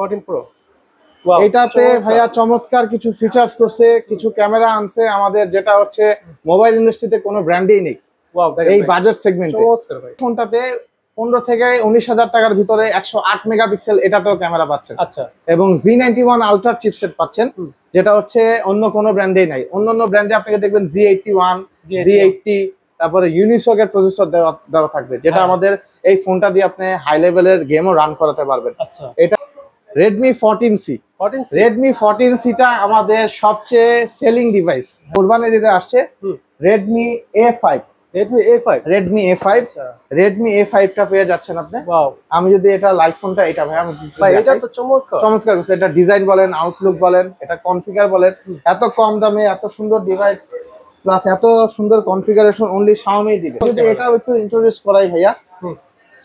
14 Pro wow এটাতে ভাইয়া চমৎকার কিছু ফিচার্স করছে, কিছু ক্যামেরা আনছে আমাদের, যেটা হচ্ছে মোবাইল ইন্ডাস্ট্রিতে কোনো ব্র্যান্ডই নেই। ওয়াও দেখেন এই বাজেট সেগমেন্টে চমৎকার ভাই। ফোনটাতে 15 থেকে 19,000 টাকার ভিতরে 108 মেগাপিক্সেল এটাতেও ক্যামেরা পাচ্ছেন। আচ্ছা, এবং Z91 আলট্রা চিপসেট পাচ্ছেন, যেটা হচ্ছে অন্য কোনো ব্র্যান্ডেই নাই। অন্য ব্র্যান্ডে আপনাকে দেখবেন Z81, Z80, তারপরে ইউনিসকের প্রসেসর দেওয়া থাকবে, যেটা আমাদের এই ফোনটা দিয়ে আপনি হাই লেভেলের গেমও রান করাতে পারবেন। আচ্ছা, এটা Redmi 14C। 14C Redmi 14Cটা আমাদের সবচেয়ে সেলিং ডিভাইস। কোরবানির ঈদে আসছে Redmi A5। Redmi A5 Redmi A5 আচ্ছা, Redmi A5 টা পেয়ে যাচ্ছেন আপনি। ওয়াও আমি যদি এটা লাইভ ফোনটা, এটা ভাই আমি ভাই এটা তো চমৎকার করছে। এটা ডিজাইন বলেন, আউটলুক বলেন, এটা কনফিগার বলেন, এত কম দামে এত সুন্দর ডিভাইস প্লাস এত সুন্দর কনফিগারেশন অনলি Xiaomi দিবে। যদি এটাও একটু ইন্ট্রোডিউস করাই ভাইয়া,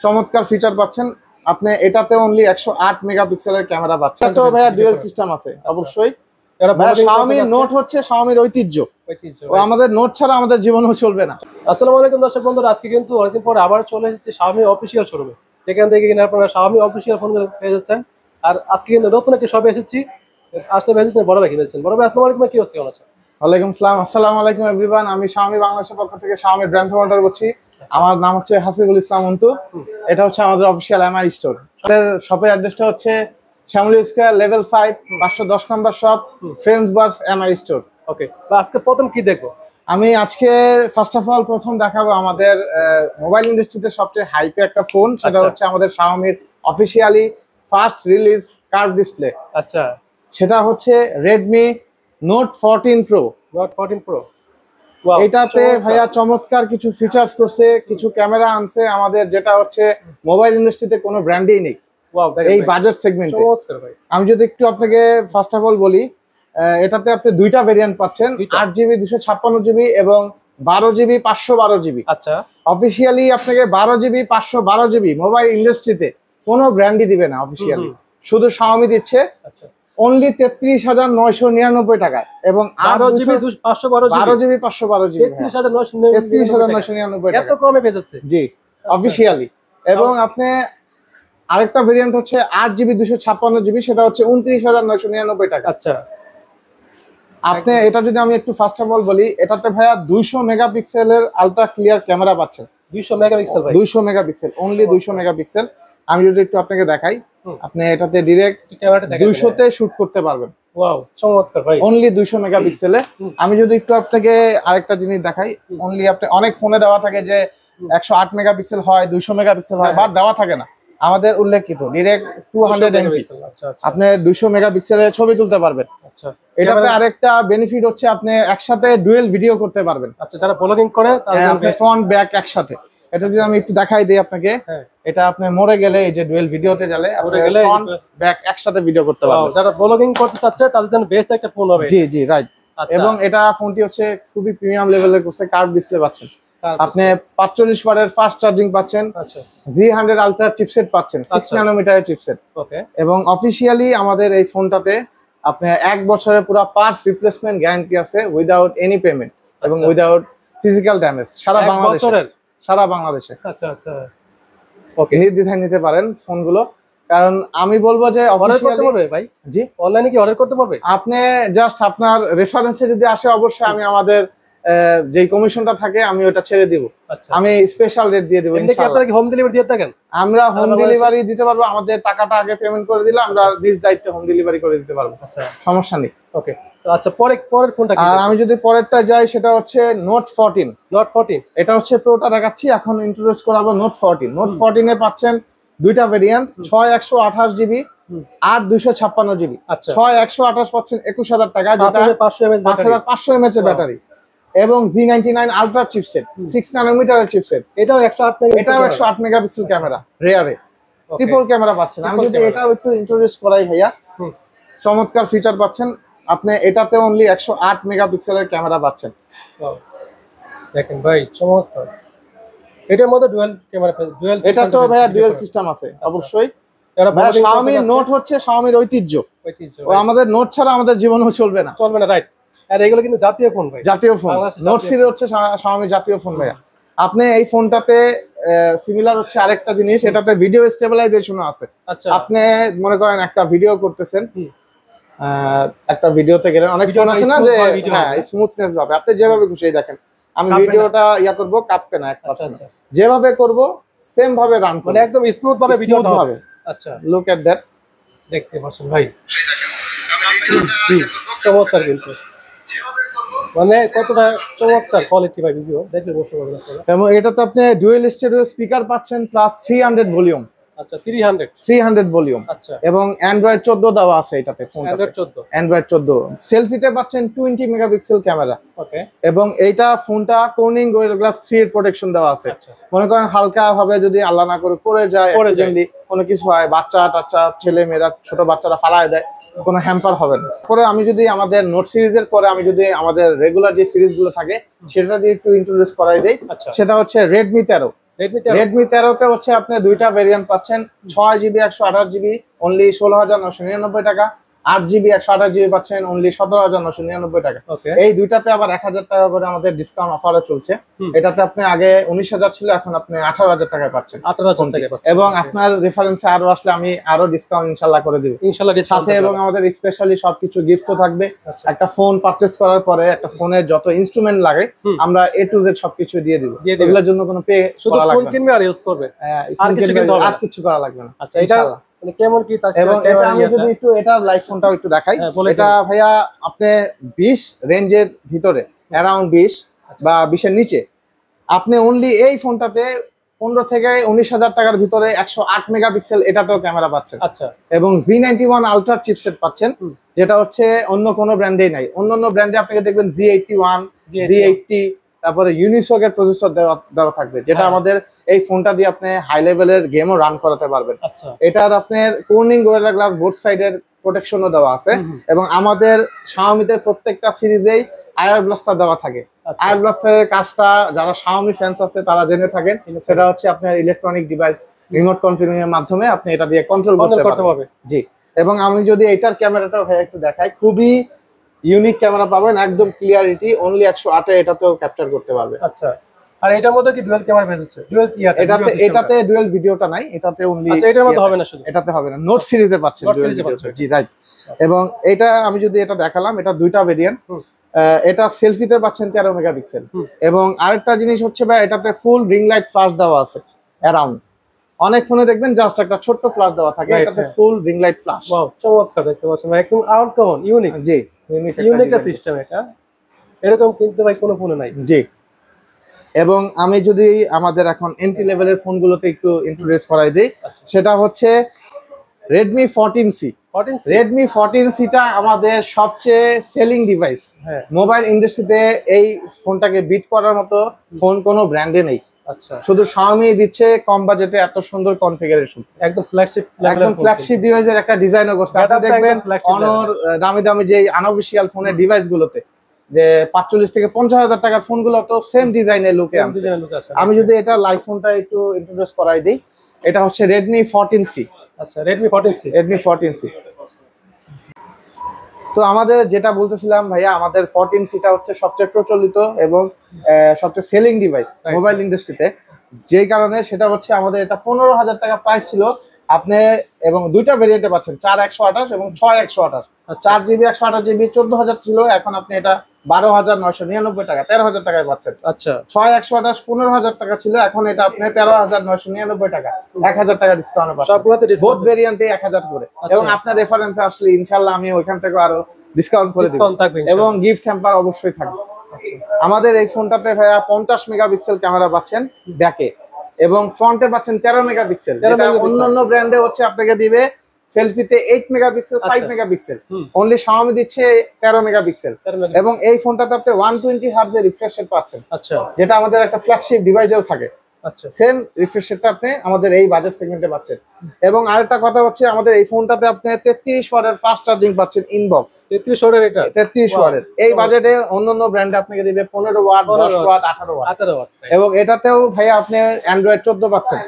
চমৎকার ফিচার পাচ্ছেন আপনি। এটাতে অনলি 108 মেগাপিক্সেলের ক্যামেরা পাচ্ছেন। তো ভাইয়া ডুয়াল সিস্টেম আছে অবশ্যই। Xiaomi নোট হচ্ছে Xiaomiর ঐতিহ্য। আমাদের নোট ছাড়া আমাদের জীবনও চলবে না। আসসালামু আলাইকুম দর্শক বন্ধুরা, আজকে কিন্তু অনেকদিন পর আবার চলে এসেছে Xiaomi অফিসিয়াল শোরুমে, যেখান থেকে কিনা আপনারা Xiaomi অফিসিয়াল ফোনগুলো পেয়ে যাচ্ছেন। আর আজকে কিন্তু নতুন একটা শপে এসেছি। আসলে এসেছেন বড় ভাই কিনেছেন। বড় ভাই আসসালামু আলাইকুম, কি অবস্থা, কেমন আছেন? ওয়ালাইকুম আসসালাম। আসসালামু আলাইকুম এভরিওয়ান। আমি Xiaomi বাংলাদেশের পক্ষ থেকে Xiaomi ব্র্যান্ড প্রমোটার করছি। আমার নাম হচ্ছে হাসিবুল ইসলাম অন্তু। এটা হচ্ছে আমাদের অফিসিয়াল MI স্টোর। আমাদের শপের অ্যাড্রেসটা হচ্ছে শ্যামলী স্কয়ার লেভেল 5 510 নম্বর শপ, ফ্রেন্ডস বার্স MI স্টোর। ওকে, আজকে প্রথম কি দেখবো? আমি আজকে ফার্স্ট অফ অল প্রথম দেখাবো আমাদের মোবাইল ইন্ডাস্ট্রিতে সবচেয়ে হাইপে একটা ফোন, সেটা হচ্ছে আমাদের Xiaomiর officially first release curve display. আচ্ছা, সেটা হচ্ছে Redmi Note 14 Pro। Note 14 Pro এটাতে ভাইয়া চমৎকার কিছু ফিচার্স করছে, কিছু ক্যামেরা আনছে আমাদের, যেটা হচ্ছে মোবাইল ইন্ডাস্ট্রিতে কোনো ব্র্যান্ডই নেই এই বাজেট সেগমেন্টে। আমি যদি একটু আপনাকে ফার্স্ট অফ অল বলি, এটাতে আপনি দুইটা ভেরিয়েন্ট পাচ্ছেন, 8GB 256GB এবং 12GB 512GB। আচ্ছা, অফিসিয়ালি আপনাকে 12GB 512GB মোবাইল ইন্ডাস্ট্রিতে কোনো ব্র্যান্ডই দিবে না অফিসিয়ালি, শুধু Xiaomi দিচ্ছে। আচ্ছা, অনলি 33,999 টাকায় এবং 12GB 512GB 33,999 এত কমে পেয়ে যাচ্ছে। জি, অফিসিয়ালি। এবং আপনি আরেকটা ভেরিয়েন্ট হচ্ছে 8GB 256GB, সেটা হচ্ছে 29,999 টাকা। আচ্ছা, আপনি এটা যদি আমি একটু ফার্স্ট অফ অল বলি, এটাতে ভাইয়া 200 মেগাপিক্সেলের আলট্রা ক্লিয়ার ক্যামেরা পাচ্ছেন। 200 মেগাপিক্সেল ভাই, 200 মেগাপিক্সেল, অনলি 200 মেগাপিক্সেল। আমি যদি একটু আপনাকে দেখাই, আপনি এটাতে ডিরেক্ট ক্যামেরাটা 200 তে শুট করতে পারবেন। ওয়াও চমৎকার ভাই, অনলি 200 মেগাপিক্সেলে। আমি যদি একটু আপনাকে আরেকটা জিনিস দেখাই, অনলি আপনি অনেক ফোনে দেওয়া থাকে যে 108 মেগাপিক্সেল হয়, 200 মেগাপিক্সেল হয়, বাট দেওয়া থাকে না। আমাদের উল্লেখিত ডিরেক্ট 200 MP আপনি 200 মেগাপিক্সেলের ছবি তুলতে পারবেন। আচ্ছা, এটাতে আরেকটা বেনিফিট হচ্ছে আপনি একসাথে ডুয়েল ভিডিও করতে পারবেন। আচ্ছা, যারা ব্লগিং করে আপনি ফ্রন্ট ব্যাক একসাথে। এটা যদি আমি একটু দেখাই দিই আপনাকে, এটা আপনি মরে গেলে এই যে ডুয়েল ভিডিওতে গেলে আপনি ফ্রন্ট ব্যাক একসাথে ভিডিও করতে পারবেন। যারা ব্লগিং করতে চাচ্ছে তাদের জন্য বেস্ট একটা ফোন হবে। জি জি, রাইট। এবং এটা ফোনটি হচ্ছে খুবই প্রিমিয়াম লেভেলের করছে, কার্ভ ডিসপ্লে পাচ্ছেন আপনি, 45 ওয়াটের ফাস্ট চার্জিং পাচ্ছেন, Z100 আলট্রা চিপসেট পাচ্ছেন, 6 ন্যানোমিটারের চিপসেট। ওকে, এবং অফিসিয়ালি আমাদের এই ফোনটাতে আপনি 1 বছরের পুরো পার্টস রিপ্লেসমেন্ট গ্যারান্টি আছে, উইদাউট এনি পেমেন্ট এবং উইদাউট ফিজিক্যাল ড্যামেজ সারা বাংলাদেশে। আচ্ছা আচ্ছা, ওকে, নির্দ্বিধায় নিতে পারেন ফোনগুলো। কারণ আমি বলবো যে অর্ডার করতে পারবে ভাই? জি, অনলাইনে কি অর্ডার করতে পারবে? আপনি জাস্ট আপনার রেফারেন্সে যদি আসে, অবশ্যই আমি আমাদের যে কমিশনটা থাকে আমি ওটা ছেড়ে দিব। আমি স্পেশাল রেট দিয়ে দিব ইনশাআল্লাহ। আপনারা কি হোম ডেলিভারি দিয়ে থাকেন? আমরা হোম ডেলিভারি দিতে পারবো, আমাদের টাকাটা আগে পেমেন্ট করে দিলে আমরা নিজ দায়িত্বে হোম ডেলিভারি করে দিতে পারবো। আচ্ছা, সমস্যা নেই। ওকে, আচ্ছা, পরের ফোনটা কি? আর আমি যদি পরেরটা যাই, সেটা হচ্ছে Note 14। Note 14 এটা হচ্ছে প্রোটা দেখাচ্ছি, এখন ইন্ট্রোডিউস করাবো Note 14। Note 14 এ পাচ্ছেন দুইটা ভেরিয়েন্ট, 6128GB আর 256GB। আচ্ছা, 6128 পাচ্ছেন 21,000 টাকা, যেটা 5500 mAh এর ব্যাটারি এবং Z91 আলট্রা চিপসেট, 6 ন্যানোমিটারের চিপসেট। এটাও 108 মেগাপিক্সেল ক্যামেরা, রেয়ারে ট্রিপল ক্যামেরা পাচ্ছেন। আমি যদি এটাও একটু ইন্ট্রোডিউস করাই ভাইয়া, চমৎকার ফিচার পাচ্ছেন আপনি। এটাতে অনলি 108 মেগাপিক্সেলের ক্যামেরা পাচ্ছেন। দেখেন ভাই চমৎকার, এটার মধ্যে ডুয়াল ক্যামেরা, এটা তো ভাইয়া ডুয়াল সিস্টেম আছে অবশ্যই। Xiaomi নোট হচ্ছে Xiaomiর ঐতিহ্য। আমাদের নোট ছাড়া আমাদের জীবনও চলবে না, রাইট। আর এগুলো কিন্তু জাতীয় ফোন ভাই, জাতীয় ফোন। Note সিরিজ হচ্ছে Xiaomi জাতীয় ফোন ভাইয়া। আপনি এই ফোনটাতে সিমিলার হচ্ছে আরেকটা জিনিস, এটাতে ভিডিও স্টেবিলাইজেশনও আছে। আচ্ছা আপনি মনে করেন একটা ভিডিও করতেছেন, হুম। একটা ভিডিওতে গেলে অনেক ফোন আছে না যে হ্যাঁ হ্যাঁ স্মুথনেস ভাবে আপনি যেভাবে খুশি দেখেন, আমি কাঁপবে না। ভিডিওটা ইয়া করবো, কাঁপবে না আচ্ছা 1%। আচ্ছা যেভাবে করব সেম ভাবে রান মানে একদম স্মুথ ভাবে ভিডিওটা হবে। আচ্ছা লুক এট দ্যাট। দেখতে পাচ্ছেন ভাই চমৎকার কিন্তু মানে কতটা চমৎকার কোয়ালিটি ভাই ভিডিও দেখলে বুঝতে পারবেন আপনারা। এবং এটা তো আপনি ডুয়েল স্টেরিও স্পিকার পাচ্ছেন প্লাস 300 ভলিউম, আচ্ছা 300 300 ভলিউম, আচ্ছা এবং অ্যান্ড্রয়েড 14 দেওয়া আছে এটাতে ফোনটাতে। অ্যান্ড্রয়েড 14 অ্যান্ড্রয়েড 14 সেলফিতে পাচ্ছেন 20 মেগাপিক্সেল ক্যামেরা, ওকে এবং এইটা ফোনটা কোর্নিং গোরিলা গ্লাস 3 এর প্রোটেকশন দেওয়া আছে। আচ্ছা মনে করেন হালকা ভাবে যদি আল্লাহ না করে পড়ে যায়, অ্যাক্সিডেন্টলি কোনো কিছু হয়, বাচ্চা টাচ্চা ছেলে মেয়েরা ছোট বাচ্চারা ফালায় দেয়, কোনো হ্যাম্পার হবে না। পরে আমি যদি আমাদের নোট সিরিজের পরে আমি যদি আমাদের রেগুলার যে সিরিজগুলো থাকে সেটা দিয়ে একটু ইন্ট্রোডিউস করাই দেই। আচ্ছা সেটা হচ্ছে রেডমি 13। রেডমি 13তে হচ্ছে আপনি দুইটা ভেরিয়েন্ট পাচ্ছেন, 6GB 128GB অনলি 16,999 টাকা, 8GB 128GB পাচ্ছেন অনলি 17,999 টাকা। ওকে এই দুইটাতে আবার 1,000 টাকা করে আমাদের ডিসকাউন্ট অফারও চলছে। এটাতে আপনি আগে 19,000 ছিল, এখন আপনি 18,000 টাকায় পাচ্ছেন 18,000 টাকা পাচ্ছেন এবং আপনার রেফারেন্সে আরো আসলে আমি আরো ডিসকাউন্ট ইনশাআল্লাহ করে দিব ইনশাআল্লাহ ডিসকাউন্ট সাথে, এবং আমাদের স্পেশালি সবকিছু গিফটও থাকবে। আচ্ছা একটা ফোন পারচেজ করার পরে একটা ফোনের যত ইনস্ট্রুমেন্ট লাগে আমরা A to Z সবকিছু দিয়ে দিব, দিয়ে দিবেন। এগুলোর জন্য কোনো পে শুধু করা ফোন লাগবে না। কিনবে আর ইউজ করবে আর কিছু কিনতে হবে না। আর কিছু করা লাগবে না। আচ্ছা এটা ইনশাআল্লাহ। মানে কেমন কি তার এবং এটা আমি যদি একটু এটার লাইভ ফোনটাও একটু দেখাই, হ্যাঁ, বলে এটা ভাইয়া আপনি 20 রেঞ্জের ভিতরে অ্যারাউন্ড 20 বা 20 এর নিচে আপনি অনলি এই ফোনটাতে 15 থেকে 19,000 টাকার ভিতরে 108 মেগাপিক্সেল এটাতেও ক্যামেরা পাচ্ছেন, আচ্ছা এবং Z91 আলট্রা চিপসেট পাচ্ছেন, যেটা হচ্ছে অন্য কোনো ব্র্যান্ডেই নাই। অন্যান্য ব্র্যান্ডে আপনাকে দেখবেন Z81 Z80 তারপরে ইউনিসকের প্রসেসর দেওয়া থাকবে, যেটা হ্যাঁ। আমাদের এই ফোনটা দিয়ে আপনি হাই লেভেলের গেমও রান করাতে পারবেন। আচ্ছা এটার আপনার কোর্নিং গোরিলা গ্লাস বোথ সাইডের প্রোটেকশনও দেওয়া আছে, এবং আমাদের শাওমিতে প্রত্যেকটা সিরিজেই আয়ার ব্লাস্টার দেওয়া থাকে। আচ্ছা। আয়ার ব্লাস্টারের কাজটা যারা শাওমি ফ্যান্স আছে তারা জেনে থাকেন, সেটা হচ্ছে আপনার ইলেকট্রনিক ডিভাইস রিমোট কন্ট্রোলিং এর মাধ্যমে আপনি এটা দিয়ে কন্ট্রোল করতে পারবেন। জি, এবং আমি যদি এটার ক্যামেরাটাও একটু দেখাই, খুবই ইউনিক ক্যামেরা পাবেন, একদম ক্লিয়ারিটি অনলি 108 এ এটাতেও ক্যাপচার করতে পারবে। আচ্ছা আর এটার মধ্যে কি ডুয়াল ক্যামেরা বেজেছে ডুয়াল কি এটাতে ডুয়াল ভিডিওটা নাই, এটাতে অনলি আচ্ছা এটার মধ্যে হবে না শুধু এটাতে হবে না, নোট সিরিজে পাচ্ছেন নোট dual সিরিজে video পাচ্ছেন। টা। জি রাইট। এবং এটা আমি যদি এটা দেখালাম, এটা দুইটা ভেরিয়েন্ট, এটা সেলফিতে পাচ্ছেন 13 মেগাপিক্সেল, এবং আরেকটা জিনিস হচ্ছে ভাই এটাতে ফুল রিং লাইট ফ্ল্যাশ দেওয়া আছে অ্যারাউন্ড। অনেক ফোনে দেখবেন জাস্ট একটা ছোট্ট ফ্ল্যাশ দেওয়া থাকে, Right, এটাতে হ্যাঁ। ফুল রিং লাইট ফ্ল্যাশ। ওয়াও চমৎকার দেখতে পাচ্ছেন ভাই একদম আউটকমন ইউনিক জি ইউনিক একটা সিস্টেম এটা এরকম কিন্তু ভাই কোনো ফোনে নাই। জি। এবং আমি যদি আমাদের এখন এন্ট্রি লেভেলের ফোনগুলোতে একটু ইন্ট্রোডিউস করাই দিই, আচ্ছা সেটা হচ্ছে Redmi 14C। 14 Redmi 14Cটা আমাদের সবচেয়ে সেলিং ডিভাইস। হ্যাঁ মোবাইল ইন্ডাস্ট্রিতে এই ফোনটাকে বিট করার মতো ফোন কোনো ব্র্যান্ডে নেই, আচ্ছা শুধু Xiaomi দিচ্ছে কম বাজেটে এত সুন্দর কনফিগারেশন, একদম ফ্ল্যাগশিপ একদম ফ্ল্যাগশিপ ডিভাইসের একটা ডিজাইনও করছে। আপনি Setup টা দেখবেন একদম flagship অনর দামি দামি যে আনঅফিশিয়াল ফোনের ডিভাইস গুলোতে যে 45 থেকে 50,000 টাকার ফোনগুলো তো সেম ডিজাইনের লুকে আছে। ডিজাইনের লুক আছে। আমি যদি এটা লাইভ ফোনটা একটু ইন্ট্রোডিউস করাই দিই, এটা হচ্ছে Redmi 14C। আচ্ছা Redmi 14C Redmi 14C। তো আমাদের যেটা বলতেছিলাম ভাইয়া, আমাদের 14Cটা হচ্ছে সবচেয়ে প্রচলিত এবং সবচেয়ে সেলিং ডিভাইস মোবাইল ইন্ডাস্ট্রিতে, যেই কারণে সেটা হচ্ছে আমাদের এটা 15,000 টাকা প্রাইস ছিল আপনি, এবং দুইটা ভেরিয়েন্টে পাচ্ছেন 4/128 এবং 6/128। 4GB 128GB 14,000 ছিল, এখন আপনি এটা 12,999 টাকা 13,000 টাকায় পাচ্ছেন। আচ্ছা 6/128 15,000 টাকা ছিল, এখন এটা আপনি 13,999 টাকা 1,000 টাকা ডিসকাউন্ট পাচ্ছেন। সবগুলোতে বোথ ডিসকাউন্ট ভেরিয়েন্টে 1,000 করে, এবং আপনার রেফারেন্সে আসলে ইনশাআল্লাহ আমি ওইখান থেকে আরো ডিসকাউন্ট করে দিব, ডিসকাউন্ট থাকবে এবং গিফট হ্যাম্পার অবশ্যই থাকবে। আমাদের এই ফোনটাতে ভাইয়া 50 মেগাপিক্সেল ক্যামেরা পাচ্ছেন ব্যাকে, এবং ফ্রন্টে পাচ্ছেন 13 মেগাপিক্সেল, যেটা অন্যান্য ব্র্যান্ডে হচ্ছে আপনাকে দিবে সেলফিতে 8 মেগাপিক্সেল 5 মেগাপিক্সেল, অনলি Xiaomi দিচ্ছে 13 মেগাপিক্সেল। এবং এই ফোনটাতে আপনি 120 হার্টজ এর রিফ্রেশ রেট পাচ্ছেন, আচ্ছা যেটা আমাদের একটা ফ্ল্যাগশিপ ডিভাইসেও থাকে। আচ্ছা সেম রিফ্রেশ রেটটা আপনি আমাদের এই বাজেট সেগমেন্টে পাচ্ছেন। এবং আরেকটা কথা হচ্ছে, আমাদের এই ফোনটাতে আপনি 33 ওয়াটের ফাস্ট চার্জিং পাচ্ছেন ইনবক্স। 33 ওয়াটের এটা 33 ওয়াটের এই বাজেটে অন্যান্য ব্র্যান্ডে আপনাকে দিবে 15 ওয়াট 10 ওয়াট 18 ওয়াট। 18 ওয়াট এবং এটাতেও ভাই আপনি অ্যান্ড্রয়েড 14 পাচ্ছেন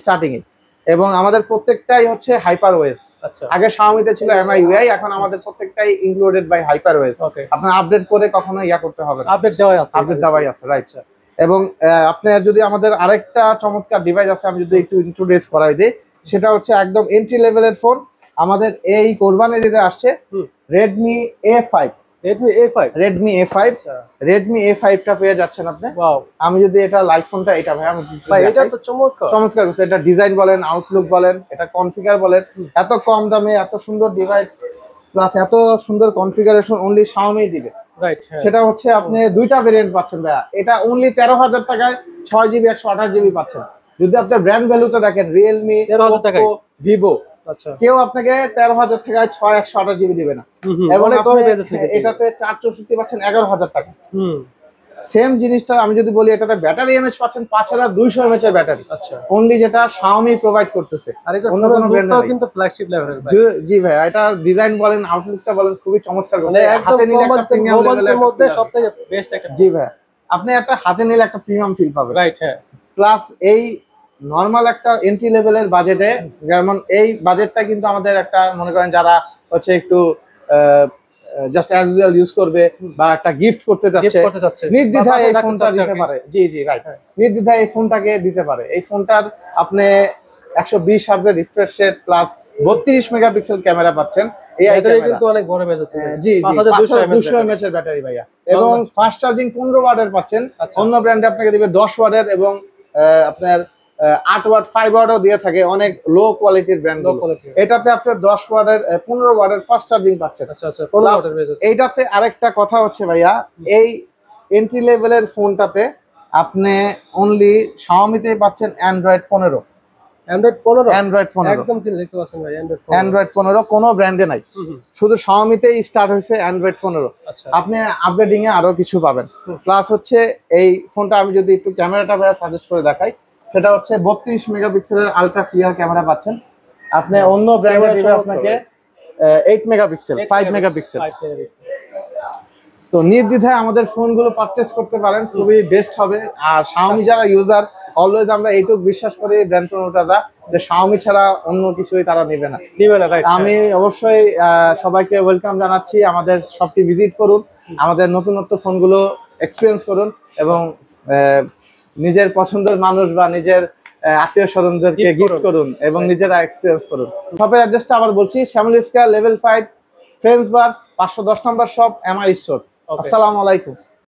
স্টার্টিং এ, এবং আমাদের প্রত্যেকটাই হচ্ছে হাইপার ওএস। আচ্ছা আগে Xiaomi-তে ছিল MIUI, এখন আমাদের প্রত্যেকটাই ইনক্লুডেড বাই হাইপার ওএস। ওকে আপনার আপডেট করে কখনো ইয়া করতে হবে না, আপডেট দেওয়া আছে আপডেট দেওয়াই আছে রাইট। এবং আপনার যদি আমাদের আরেকটা চমৎকার ডিভাইস আছে, আমি যদি একটু ইন্ট্রোডিউস করাই দিই, সেটা হচ্ছে একদম এন্ট্রি লেভেলের ফোন। আমাদের এই কোরবানির ঈদে আসছে রেডমি A5। রেডমি A5 টা পেয়ে যাচ্ছেন আপনি। ওয়াও, আমি যদি এটা লাইভ ফোনটা, এটা ভাই আমি ভাই এটা তো চমৎকার। চমৎকার করছে। এটা ডিজাইন বলেন, আউটলুক বলেন, এটা কনফিগার বলেন, এত কম দামে এত সুন্দর ডিভাইস প্লাস এত সুন্দর কনফিগারেশন অনলি Xiaomi দিবে। রাইট, সেটা হচ্ছে আপনি দুইটা ভেরিয়েন্ট পাচ্ছেন ভাইয়া। এটা অনলি 13,000 টাকায় 6GB 128GB পাচ্ছেন। যদি আপনি ব্র্যান্ড ভ্যালুতে দেখেন, রিয়েলমি, 13,000 টাকায়, ভিভো, আচ্ছা, কেউ আপনাকে 13,000 টাকায় 128GB দিবে না। এবং অনেক কমে আপনি পেয়েছে এটাতে 464 পাচ্ছেন 11,000 টাকা। হুম, সেম জিনিসটা আমি যদি বলি, এটাতে ব্যাটারি এমএচ পাচ্ছেন 5200 এমএচ এর ব্যাটারি, আচ্ছা। অনলি যেটা Xiaomi প্রোভাইড করতেছে। আর এটা অন্য কোনো ব্র্যান্ড ফোনটাও কিন্তু ফ্ল্যাগশিপ লেভেলের ভাই। জি ভাই, এটা ডিজাইন বলেন, আউটলুকটা বলেন, খুবই চমৎকার মানে করছে। একদম হাতে নিলে কম একটা প্রিমিয়াম বাজেটের মধ্যে লেভেলের সবথেকে বেস্ট একটা। জি ভাই, আপনি একটা হাতে নিলে একটা প্রিমিয়াম ফিল পাবেন। রাইট, হ্যাঁ। প্লাস এই নরমাল একটা এন্ট্রি লেভেলের বাজেটে, যেমন এই বাজেটটা কিন্তু আমাদের একটা, মনে করেন যারা হচ্ছে একটু জাস্ট অ্যাজ ইউজুয়াল ইউজ করবে বা একটা গিফট করতে যাচ্ছে, নির্দ্বিধায় এই ফোনটা দিতে পারে। জি জি, রাইট, নির্দ্বিধায় এই ফোনটাকে দিতে পারে। এই ফোনটার আপনি 120 হার্জের refresh rate plus 32 megapixel camera পাচ্ছেন। এই ব্যাটারি কিন্তু অনেক বড় বেজেছে। জি জি, 5200 এমএএইচ এর ব্যাটারি ভাইয়া। এবং ফাস্ট চার্জিং 15 ওয়াটের পাচ্ছেন। অন্য ব্র্যান্ডে আপনাকে দিবে 10 ওয়াটের এবং আপনার 8 ওয়াট 5 ওয়াটও দিয়ে থাকে অনেক লো কোয়ালিটির ব্র্যান্ড। এটাতে আপনি 10 ওয়াটের 15 ওয়াটের ফাস্ট চার্জিং পাচ্ছেন। আচ্ছা আচ্ছা, 15 ওয়াটের বেজেছে। এইটাতে আরেকটা কথা হচ্ছে ভাইয়া, এই এন্ট্রি লেভেলের ফোনটাতে আপনি অনলি Xiaomi-তেই পাচ্ছেন অ্যান্ড্রয়েড 15। অ্যান্ড্রয়েড 15 একদম কি দেখতে পাচ্ছেন ভাই, অ্যান্ড্রয়েড 15 কোনো ব্র্যান্ডে নাই, শুধু Xiaomi-তেই স্টার্ট হয়েছে অ্যান্ড্রয়েড 15। আচ্ছা, আপনি আপগ্রেডিং এ আরো কিছু পাবেন। প্লাস হচ্ছে এই ফোনটা আমি যদি একটু ক্যামেরাটা ভাইয়া সাজেস্ট করে দেখাই, সেটা হচ্ছে 32 মেগাপিক্সেলের আলট্রা ক্লিয়ার ক্যামেরা পাচ্ছেন। আপনি অন্য ব্র্যান্ডে দিবে আপনাকে 8 মেগাপিক্সেল, 5 মেগাপিক্সেল। তো নির্দ্বিধায় আমাদের ফোনগুলো পারচেজ করতে পারেন, খুবই বেস্ট হবে। আর Xiaomi যারা ইউজার, অলওয়েজ আমরা এইটুকু বিশ্বাস করি ব্র্যান্ড প্রমোটাররা, যে Xiaomi ছাড়া অন্য কিছুই তারা নেবে না। আমি অবশ্যই সবাইকে ওয়েলকাম জানাচ্ছি, আমাদের শপটি ভিজিট করুন, আমাদের নতুনত্ব ফোনগুলো এক্সপিরিয়েন্স করুন এবং নিজের পছন্দের মানুষ বা নিজের আত্মীয় স্বজনদেরকে গিফট করুন এবং নিজেরা এক্সপিরিয়েন্স করুন। শপের অ্যাড্রেসটা আবার বলছি, শ্যামলী স্কয়ার লেভেল 5 ফ্রেন্ডস বার 510 নম্বর শপ, MI স্টোর। আসসালামু আলাইকুম।